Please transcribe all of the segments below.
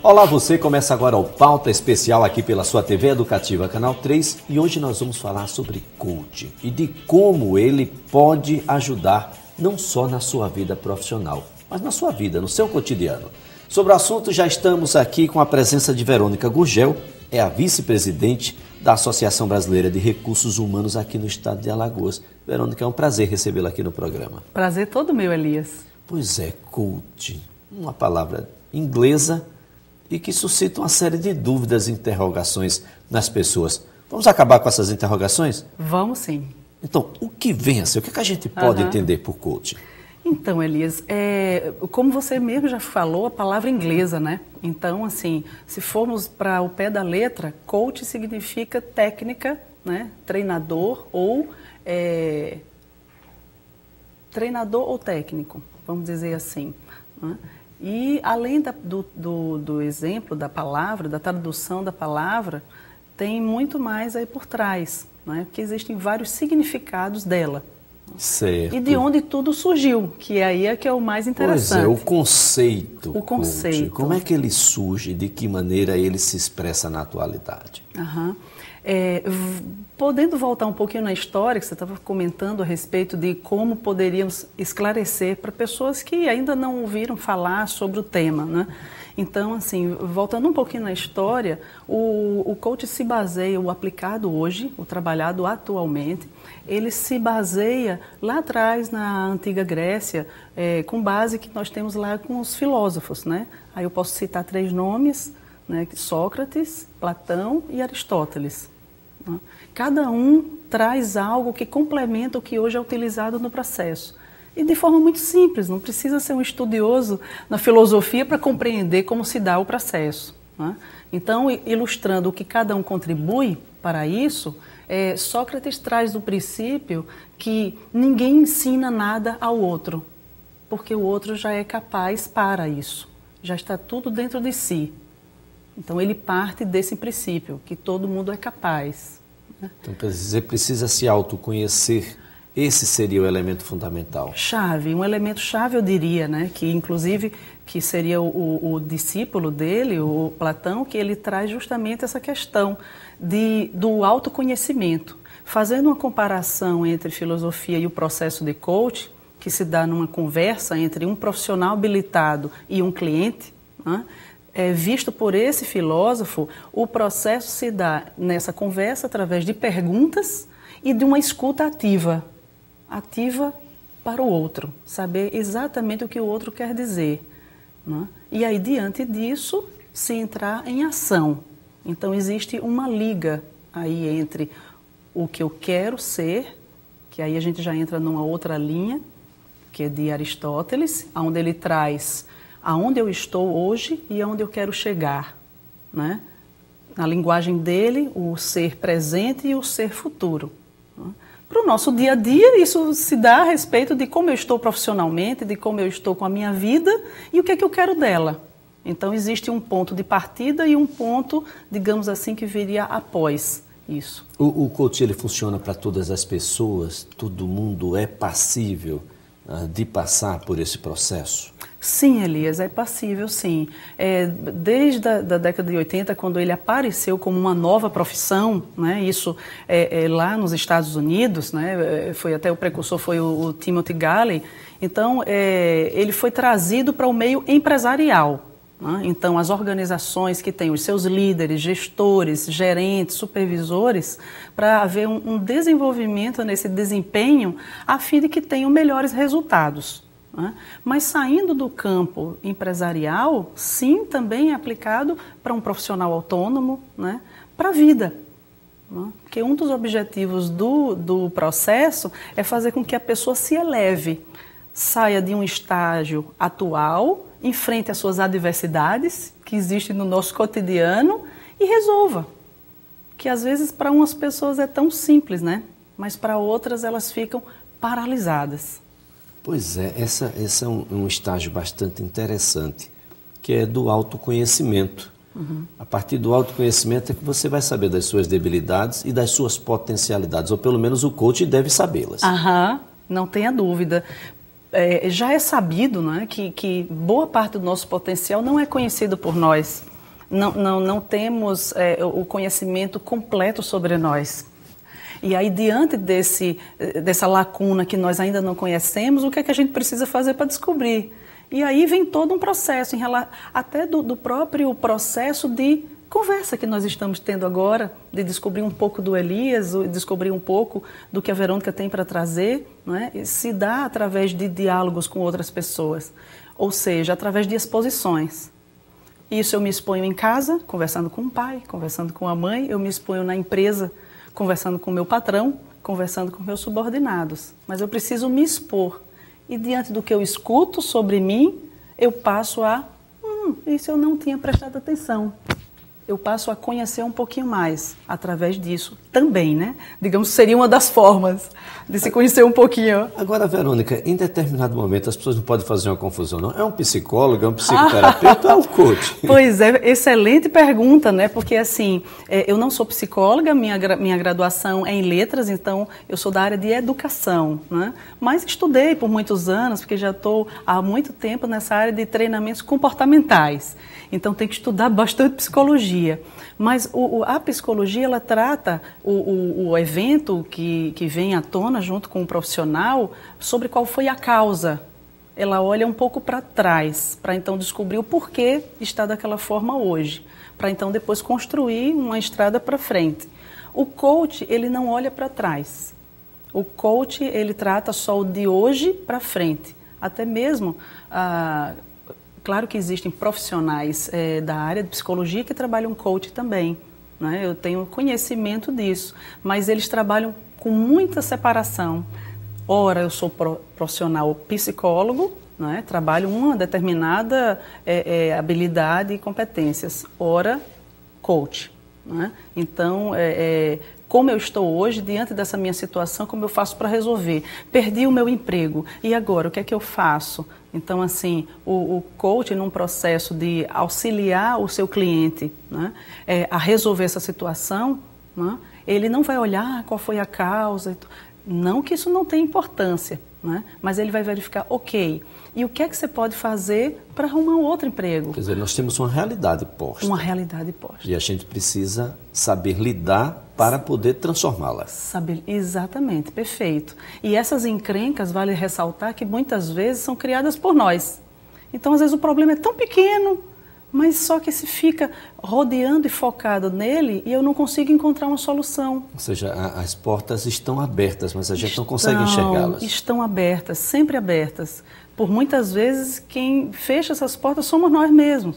Olá, você começa agora o Pauta Especial aqui pela sua TV Educativa Canal 3 e hoje nós vamos falar sobre coaching e de como ele pode ajudar não só na sua vida profissional, mas na sua vida, no seu cotidiano. Sobre o assunto já estamos aqui com a presença de Verônica Gurgel, é a vice-presidente da Associação Brasileira de Recursos Humanos aqui no estado de Alagoas. Verônica, é um prazer recebê-la aqui no programa. Prazer todo meu, Elias. Pois é, coaching, uma palavra inglesa e que suscita uma série de dúvidas e interrogações nas pessoas. Vamos acabar com essas interrogações? Vamos sim. Então, o que vem a ser? O que a gente pode entender por coaching? Então, Elias, como você mesmo já falou, a palavra inglesa, né? Então, assim, se formos para o pé da letra, coach significa técnica, né? Treinador ou técnico, vamos dizer assim, né? E além do exemplo da palavra, da tradução da palavra, tem muito mais aí por trás, né? Porque existem vários significados dela. Certo. E de onde tudo surgiu, que aí é que é o mais interessante. Pois é, o conceito. O conceito. Coaching, como é que ele surge, de que maneira ele se expressa na atualidade? Podendo voltar um pouquinho na história, que você estava comentando a respeito de como poderíamos esclarecer para pessoas que ainda não ouviram falar sobre o tema, né? Então, assim, voltando um pouquinho na história, o coach se baseia, o aplicado hoje, o trabalhado atualmente, ele se baseia lá atrás na antiga Grécia, com base que nós temos lá com os filósofos, né? Aí eu posso citar 3 nomes, né? Sócrates, Platão e Aristóteles. Né? Cada um traz algo que complementa o que hoje é utilizado no processo. E de forma muito simples, não precisa ser um estudioso na filosofia para compreender como se dá o processo. Né? Então, ilustrando o que cada um contribui para isso, Sócrates traz o princípio que ninguém ensina nada ao outro, porque o outro já é capaz para isso, já está tudo dentro de si. Então, ele parte desse princípio, que todo mundo é capaz. Né? Então, você precisa se autoconhecer. Esse seria o elemento fundamental. Chave, um elemento chave eu diria, né? Que inclusive que seria o discípulo dele, o Platão, que ele traz justamente essa questão do autoconhecimento. Fazendo uma comparação entre filosofia e o processo de coach, que se dá numa conversa entre um profissional habilitado e um cliente, né? Visto por esse filósofo, o processo se dá nessa conversa através de perguntas e de uma escuta ativa para o outro, saber exatamente o que o outro quer dizer, né? E aí, diante disso, se entrar em ação. Então, existe uma liga aí entre o que eu quero ser, que aí a gente já entra numa outra linha, que é de Aristóteles, onde ele traz aonde eu estou hoje e aonde eu quero chegar, né? Na linguagem dele, o ser presente e o ser futuro. Para o nosso dia a dia, isso se dá a respeito de como eu estou profissionalmente, de como eu estou com a minha vida e o que é que eu quero dela. Então, existe um ponto de partida e um ponto, digamos assim, que viria após isso. O coach, ele funciona para todas as pessoas? Todo mundo é passível de passar por esse processo? Sim, Elias, é passível, sim. Desde a década de 80, quando ele apareceu como uma nova profissão, né, isso lá nos Estados Unidos, né, foi até o precursor foi o Timothy Galley, então ele foi trazido para o meio empresarial. Né? Então, as organizações que têm os seus líderes, gestores, gerentes, supervisores, para haver um desenvolvimento nesse desempenho, a fim de que tenham melhores resultados. Né? Mas saindo do campo empresarial, sim, também é aplicado para um profissional autônomo, né? Para a vida. Né? Porque um dos objetivos do processo é fazer com que a pessoa se eleve, saia de um estágio atual, enfrente as suas adversidades que existem no nosso cotidiano e resolva. Que às vezes para umas pessoas é tão simples, né? Mas para outras elas ficam paralisadas. Pois é, esse é um estágio bastante interessante, que é do autoconhecimento. A partir do autoconhecimento é que você vai saber das suas debilidades e das suas potencialidades, ou pelo menos o coach deve sabê-las. Não tenha dúvida. Já é sabido, né, que boa parte do nosso potencial não é conhecido por nós. não temos o conhecimento completo sobre nós. E aí, diante dessa lacuna que nós ainda não conhecemos, o que é que a gente precisa fazer para descobrir? E aí vem todo um processo, até do próprio processo de conversa que nós estamos tendo agora, de descobrir um pouco do Elias, descobrir um pouco do que a Verônica tem para trazer, não é? E se dá através de diálogos com outras pessoas, ou seja, através de exposições. Isso eu me exponho em casa, conversando com o pai, conversando com a mãe, eu me exponho na empresa, conversando com o meu patrão, conversando com meus subordinados. Mas eu preciso me expor. E diante do que eu escuto sobre mim, eu passo isso eu não tinha prestado atenção. Eu passo a conhecer um pouquinho mais através disso também, né? Digamos que seria uma das formas de se conhecer um pouquinho. Agora, Verônica, em determinado momento as pessoas não podem fazer uma confusão, não? É um psicólogo, é um psicoterapeuta ou é um coach? Pois é, excelente pergunta, né? Porque assim, eu não sou psicóloga, minha graduação é em letras, então eu sou da área de educação, né? Mas estudei por muitos anos, porque já estou há muito tempo nessa área de treinamentos comportamentais. Então tem que estudar bastante psicologia. Mas a psicologia, ela trata o evento que vem à tona junto com o profissional sobre qual foi a causa. Ela olha um pouco para trás, para então descobrir o porquê está daquela forma hoje, para então depois construir uma estrada para frente. O coach, ele não olha para trás. O coach, ele trata só o de hoje para frente. Até mesmo... Claro que existem profissionais da área de psicologia que trabalham coach também, né? Eu tenho conhecimento disso, mas eles trabalham com muita separação. Ora, eu sou profissional psicólogo, né? Trabalho uma determinada habilidade e competências. Ora, coach, né? Então, como eu estou hoje, diante dessa minha situação, como eu faço para resolver? Perdi o meu emprego, e agora, o que é que eu faço? Então, assim, o coach, num processo de auxiliar o seu cliente, né, a resolver essa situação, né, ele não vai olhar qual foi a causa, não que isso não tenha importância, né, mas ele vai verificar, ok, e o que é que você pode fazer para arrumar um outro emprego? Quer dizer, nós temos uma realidade posta. Uma realidade posta. E a gente precisa saber lidar para poder transformá-la. Exatamente, perfeito. E essas encrencas, vale ressaltar que muitas vezes são criadas por nós. Então, às vezes, o problema é tão pequeno, mas só que se fica rodeando e focado nele e eu não consigo encontrar uma solução. Ou seja, as portas estão abertas, mas a gente não consegue enxergá-las. Estão abertas, sempre abertas. Por muitas vezes, quem fecha essas portas somos nós mesmos.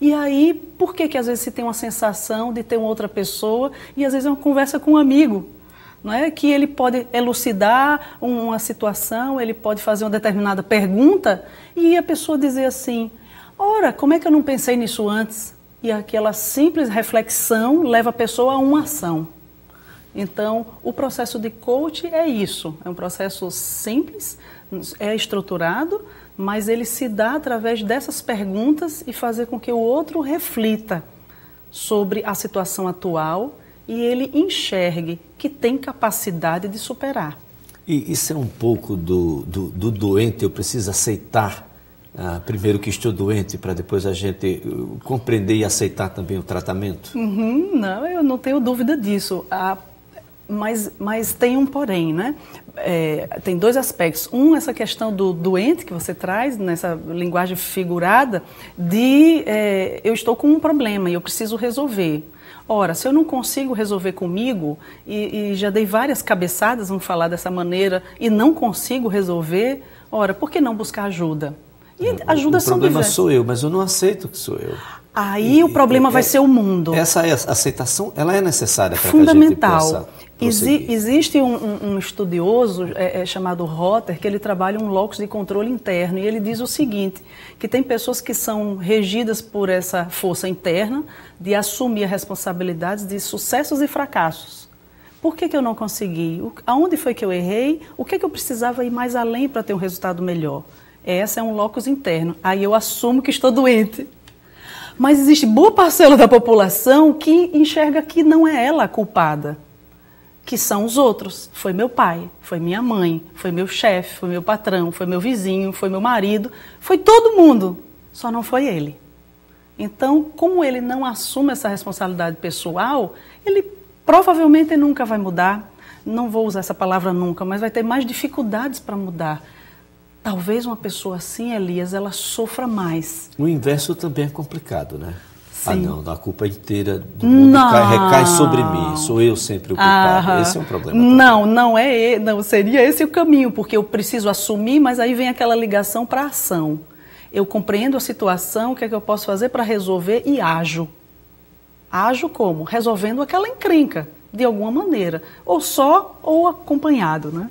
E aí, por que às vezes se tem uma sensação de ter uma outra pessoa e às vezes é uma conversa com um amigo, não é? Que ele pode elucidar uma situação, ele pode fazer uma determinada pergunta e a pessoa dizer assim, ora, como é que eu não pensei nisso antes? E aquela simples reflexão leva a pessoa a uma ação. Então, o processo de coach é isso, é um processo simples, é estruturado, mas ele se dá através dessas perguntas e fazer com que o outro reflita sobre a situação atual e ele enxergue que tem capacidade de superar. E isso é um pouco do doente, eu preciso aceitar primeiro que estou doente para depois a gente compreender e aceitar também o tratamento? Não, eu não tenho dúvida disso. Mas tem um porém, né? Tem dois aspectos. Um, essa questão do doente que você traz, nessa linguagem figurada, de eu estou com um problema e eu preciso resolver. Ora, se eu não consigo resolver comigo, e já dei várias cabeçadas, vamos falar dessa maneira, e não consigo resolver, ora, por que não buscar ajuda? E ajuda o problema sou eu, mas eu não aceito que sou eu. Aí o problema vai ser o mundo. Essa aceitação, ela é necessária para fundamental. Que a gente possa prosseguir. Existe um estudioso chamado Rotter, que ele trabalha um locus de controle interno, e ele diz o seguinte, que tem pessoas que são regidas por essa força interna de assumir responsabilidades de sucessos e fracassos. Por que eu não consegui? Aonde foi que eu errei? O que eu precisava ir mais além para ter um resultado melhor? Essa é um locus interno. Aí eu assumo que estou doente. Mas existe boa parcela da população que enxerga que não é ela a culpada, que são os outros. Foi meu pai, foi minha mãe, foi meu chefe, foi meu patrão, foi meu vizinho, foi meu marido, foi todo mundo, só não foi ele. Então, como ele não assume essa responsabilidade pessoal, ele provavelmente nunca vai mudar. Não vou usar essa palavra nunca, mas vai ter mais dificuldades para mudar. Talvez uma pessoa assim, Elias, ela sofra mais. O inverso também é complicado, né? Sim. Ah, não, a culpa inteira do mundo recai sobre mim, sou eu sempre o culpado. Esse é um problema. Não seria esse o caminho, porque eu preciso assumir, mas aí vem aquela ligação para a ação. Eu compreendo a situação, o que é que eu posso fazer para resolver e ajo. Ajo como? Resolvendo aquela encrenca, de alguma maneira, ou só ou acompanhado, né?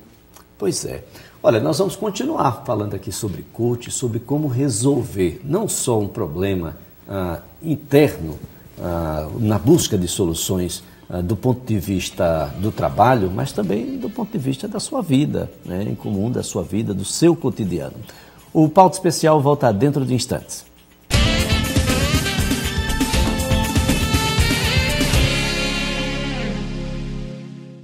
Pois é. Olha, nós vamos continuar falando aqui sobre coaching, sobre como resolver não só um problema interno, na busca de soluções do ponto de vista do trabalho, mas também do ponto de vista da sua vida, né, em comum, da sua vida, do seu cotidiano. O Pauta Especial volta dentro de instantes.